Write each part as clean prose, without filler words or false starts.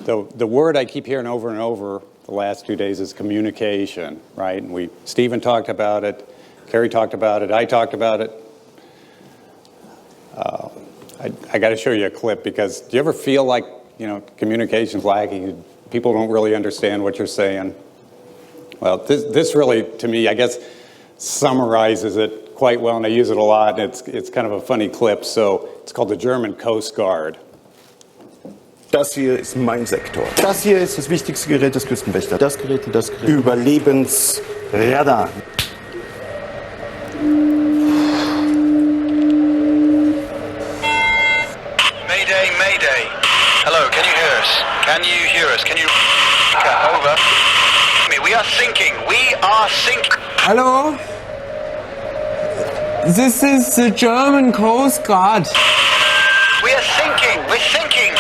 The word I keep hearing over and over the last 2 days is communication, right? And Stephen talked about it, Carrie talked about it, I talked about it. I got to show you a clip, because do you ever feel like, communication's lacking? People don't really understand what you're saying. Well, this really, to me, I guess, summarizes it quite well, and I use it a lot, and it's kind of a funny clip. So it's called the German Coast Guard. Das hier ist mein Sektor. Das hier ist das wichtigste Gerät des Küstenwächters. Das Gerät. Überlebensradar. Mayday, Mayday. Hello, can you hear us? Can you hear us? Can you... Over. We are sinking. We are sinking. Hello? This is the German Coast Guard. We are sinking. We're sinking.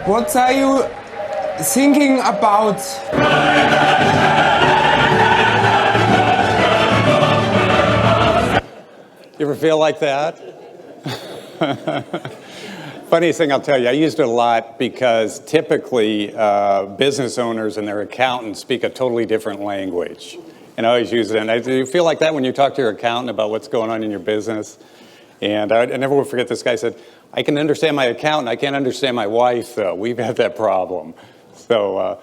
What are you thinking about? You ever feel like that? Funniest thing I'll tell you, I used it a lot because typically business owners and their accountants speak a totally different language. And I always use it. And do you feel like that when you talk to your accountant about what's going on in your business? And I never will forget, this guy said, I can understand my accountant, I can't understand my wife, though. We've had that problem. So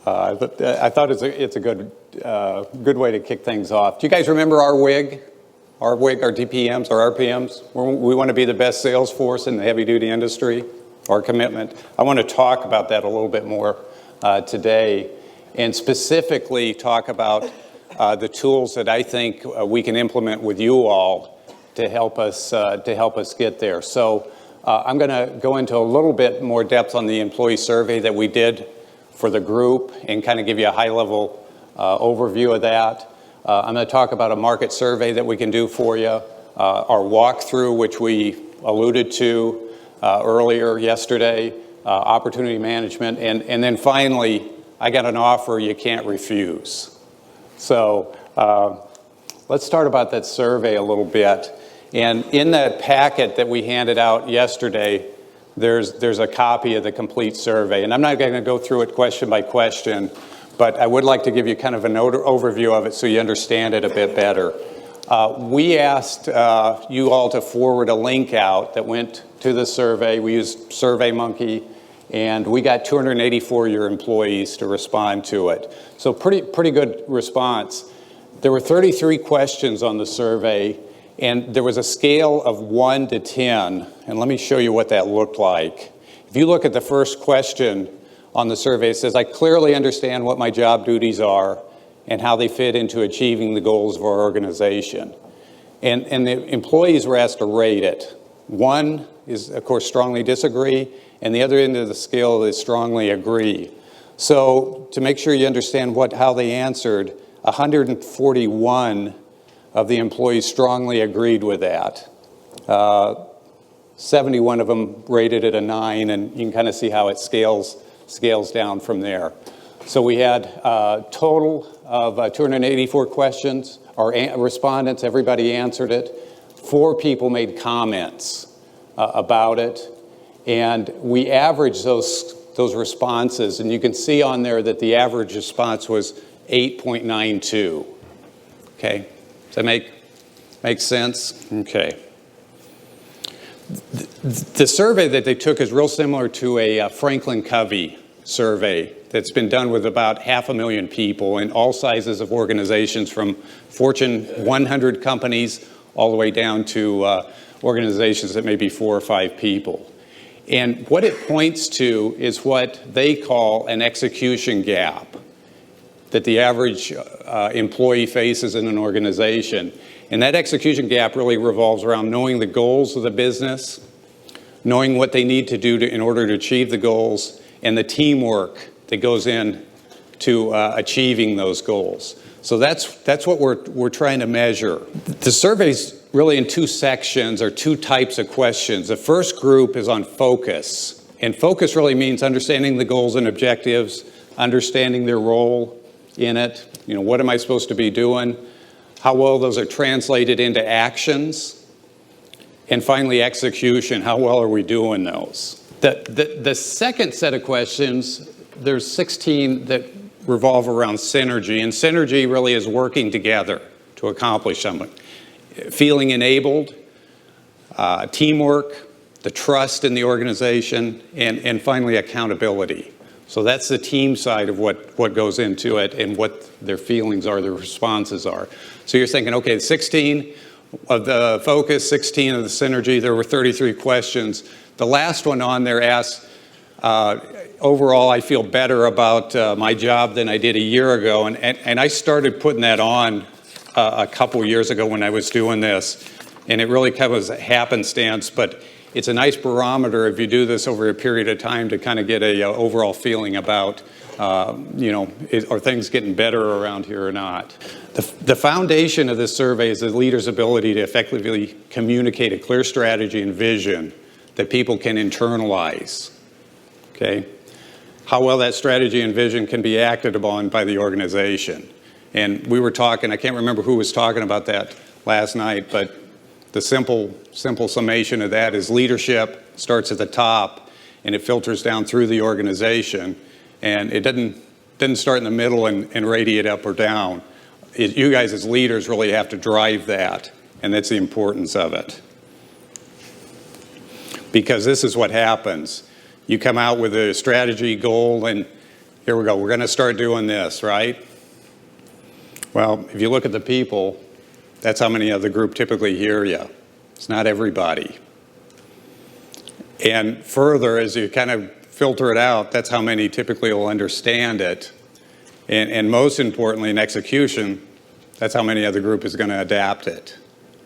I thought it's a good way to kick things off. Do you guys remember our WIG? Our DPMs, our RPMs? We want to be the best sales force in the heavy-duty industry, our commitment. I want to talk about that a little bit more today, and specifically talk about the tools that I think we can implement with you all to help us get there. So I'm going to go into a little bit more depth on the employee survey that we did for the group and kind of give you a high-level overview of that. I'm going to talk about a market survey that we can do for you, our walkthrough, which we alluded to earlier yesterday, opportunity management, and then finally, I got an offer you can't refuse. So let's start about that survey a little bit. And in that packet that we handed out yesterday, there's a copy of the complete survey. And I'm not going to go through it question by question, but I would like to give you kind of an overview of it so you understand it a bit better. We asked you all to forward a link out that went to the survey. We used SurveyMonkey, and we got 284 of your employees to respond to it. So pretty good response. There were 33 questions on the survey, and there was a scale of 1 to 10, and let me show you what that looked like. If you look at the first question on the survey, it says, I clearly understand what my job duties are and how they fit into achieving the goals of our organization. And the employees were asked to rate it. 1 is, of course, strongly disagree, and the other end of the scale is strongly agree. So to make sure you understand how they answered, 141 of the employees strongly agreed with that. 71 of them rated it a 9, and you can kind of see how it scales down from there. So we had a total of 284 questions. Our respondents, everybody answered it. 4 people made comments about it, and we averaged those responses, and you can see on there that the average response was 8.92. Okay, does that make sense? Okay. The survey that they took is real similar to a Franklin Covey survey that's been done with about 500,000 people in all sizes of organizations, from Fortune 100 companies all the way down to organizations that may be 4 or 5 people. And what it points to is what they call an execution gap that the average employee faces in an organization. And that execution gap really revolves around knowing the goals of the business, knowing what they need to do in order to achieve the goals, and the teamwork that goes in to achieving those goals. So that's what we're trying to measure. The survey's really in 2 sections, or 2 types of questions. The first group is on focus. And focus really means understanding the goals and objectives, understanding their role in it. What am I supposed to be doing? How well those are translated into actions. And finally, execution. How well are we doing those? The second set of questions, there's 16 that revolve around synergy, and synergy really is working together to accomplish something. Feeling enabled, teamwork, the trust in the organization, and finally accountability. So that's the team side of what goes into it and what their feelings are, their responses are. So you're thinking, okay, 16 of the focus, 16 of the synergy, there were 33 questions. The last one on there asks, overall, I feel better about my job than I did a year ago. And I started putting that on a couple years ago when I was doing this. And it really kind of was a happenstance, but it's a nice barometer if you do this over a period of time to kind of get a overall feeling about, are things getting better around here or not? The foundation of this survey is the leader's ability to effectively communicate a clear strategy and vision that people can internalize, okay? How well that strategy and vision can be acted upon by the organization. And we were talking, I can't remember who was talking about that last night, but the simple summation of that is leadership starts at the top and it filters down through the organization, and it didn't start in the middle and radiate up or down. You guys as leaders really have to drive that, and that's the importance of it. Because this is what happens. You come out with a strategy, goal, and here we go, we're going to start doing this, right? Well, if you look at the people, that's how many of the group typically hear you. It's not everybody. And further, as you kind of filter it out, that's how many typically will understand it. And most importantly, in execution, that's how many of the group is going to adapt it.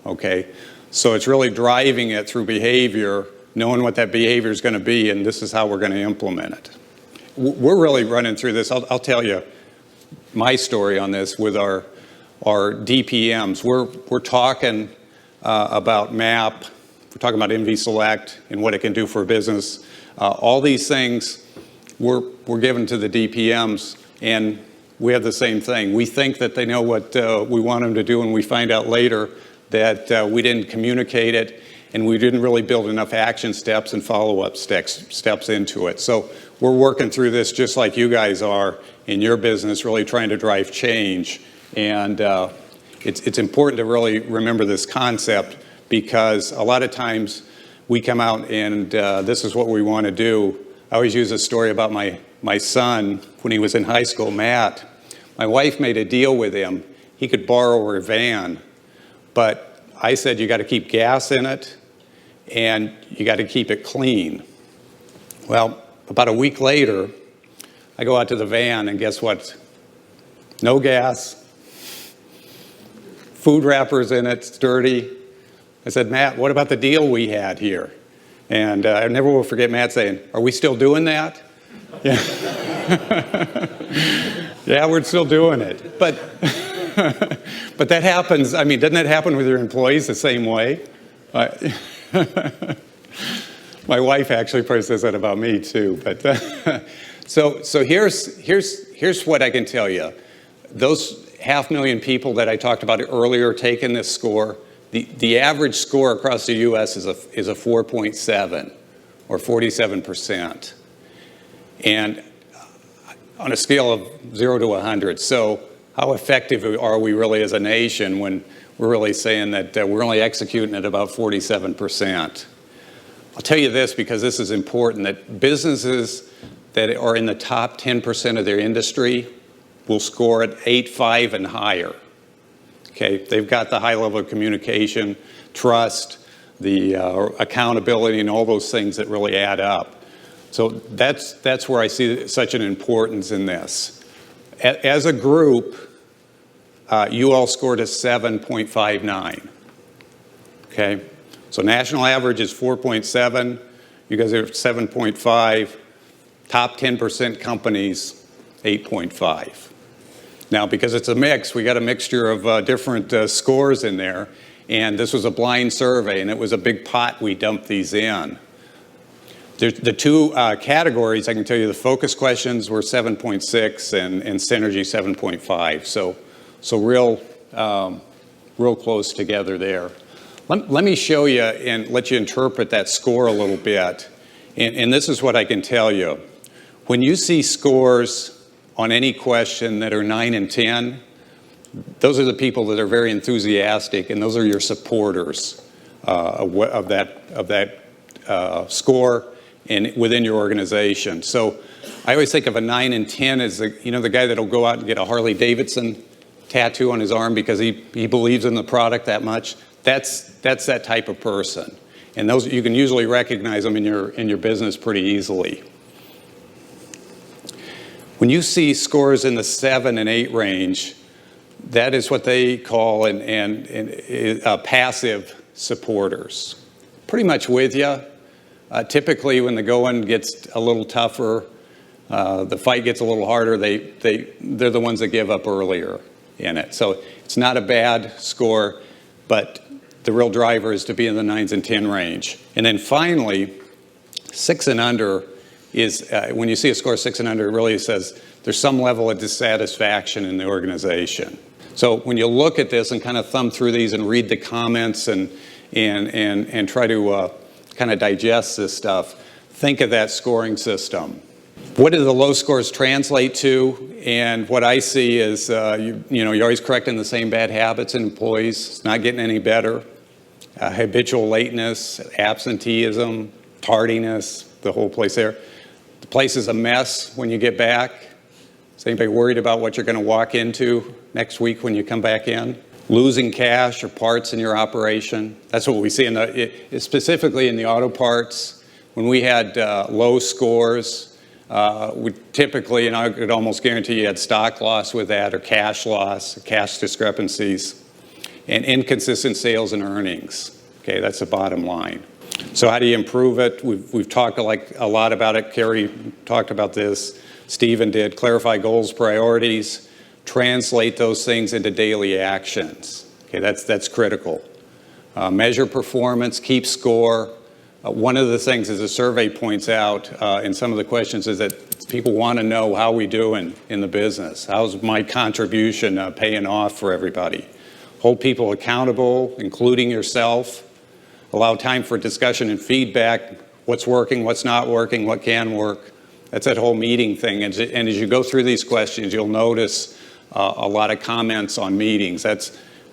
Okay? So it's really driving it through behavior, knowing what that behavior is going to be, and this is how we're going to implement it. We're really running through this. I'll tell you my story on this with our DPMs. We're talking about MAP, we're talking about MV Select and what it can do for a business. All these things we're given to the DPMs, and we have the same thing. We think that they know what we want them to do, and we find out later that we didn't communicate it, and we didn't really build enough action steps and follow-up steps into it. So we're working through this just like you guys are in your business, really trying to drive change. And it's important to really remember this concept, because a lot of times we come out and this is what we want to do. I always use a story about my son when he was in high school, Matt. My wife made a deal with him. He could borrow her van, but I said you got to keep gas in it and you got to keep it clean. Well, about a week later, I go out to the van and guess what? No gas. Food wrappers in it, it's dirty. I said, Matt, what about the deal we had here? And I never will forget Matt saying, are we still doing that? Yeah, yeah, we're still doing it. But that happens, I mean, doesn't that happen with your employees the same way? My wife actually probably says that about me too. But so here's what I can tell you. Those 500,000 people that I talked about earlier taking this score, the average score across the U.S. is a 4.7 or 47%. And on a scale of 0 to 100. So how effective are we really as a nation when we're really saying that we're only executing at about 47%? I'll tell you this because this is important, that businesses that are in the top 10% of their industry will score at 8.5 and higher. Okay, they've got the high level of communication, trust, the accountability, and all those things that really add up. So that's where I see such an importance in this. As a group, you all scored a 7.59. Okay, so national average is 4.7. You guys are 7.5. Top 10% companies, 8.5. Now, because it's a mix, we got a mixture of different scores in there, and this was a blind survey, and it was a big pot we dumped these in. The two categories, I can tell you the focus questions were 7.6 and synergy 7.5, so real close together there. Let me show you and let you interpret that score a little bit. And this is what I can tell you. When you see scores on any question that are 9 and 10, those are the people that are very enthusiastic, and those are your supporters of that score and within your organization. So I always think of a 9 and 10 as the guy that'll go out and get a Harley Davidson tattoo on his arm because he believes in the product that much. That's that type of person. And those, you can usually recognize them in your business pretty easily. When you see scores in the 7 and 8 range, that is what they call passive supporters. Pretty much with you. Typically, when the going gets a little tougher, the fight gets a little harder, they're the ones that give up earlier in it. So it's not a bad score, but the real driver is to be in the 9s and 10 range. And then finally, 6 and under is, when you see a score 6 and under, it really says there's some level of dissatisfaction in the organization. So when you look at this and kind of thumb through these and read the comments and try to kind of digest this stuff, think of that scoring system. What do the low scores translate to? And what I see is, you're always correcting the same bad habits in employees. It's not getting any better. Habitual lateness, absenteeism, tardiness, the whole place there. The place is a mess when you get back. Is anybody worried about what you're going to walk into next week when you come back in? Losing cash or parts in your operation. That's what we see specifically in the auto parts. When we had low scores, we typically, and I could almost guarantee you had stock loss with that, or cash loss, cash discrepancies, and inconsistent sales and earnings. Okay, that's the bottom line. So how do you improve it? We've talked a lot about it. Carrie talked about this. Stephen did. Clarify goals, priorities. Translate those things into daily actions. Okay, that's critical. Measure performance, keep score. One of the things, as the survey points out in some of the questions, is that people want to know how we doing in the business. How's my contribution paying off for everybody? Hold people accountable, including yourself. Allow time for discussion and feedback. What's working, what's not working, what can work. That's that whole meeting thing. And as you go through these questions, you'll notice a lot of comments on meetings.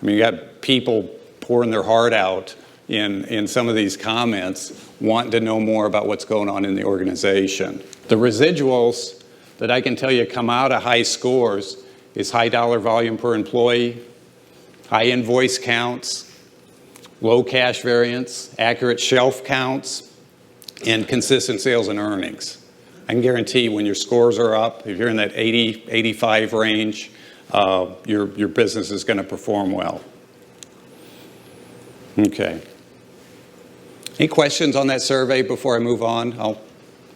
You got people pouring their heart out in some of these comments, wanting to know more about what's going on in the organization. The residuals that I can tell you come out of high scores is high dollar volume per employee, high invoice counts, low cash variance, accurate shelf counts, and consistent sales and earnings. I can guarantee when your scores are up, if you're in that 80, 85 range, your business is going to perform well. Okay. Any questions on that survey before I move on? I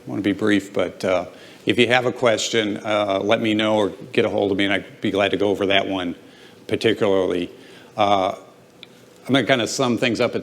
want to be brief, but if you have a question, let me know or get a hold of me, and I'd be glad to go over that one particularly. I'm going to kind of sum things up at the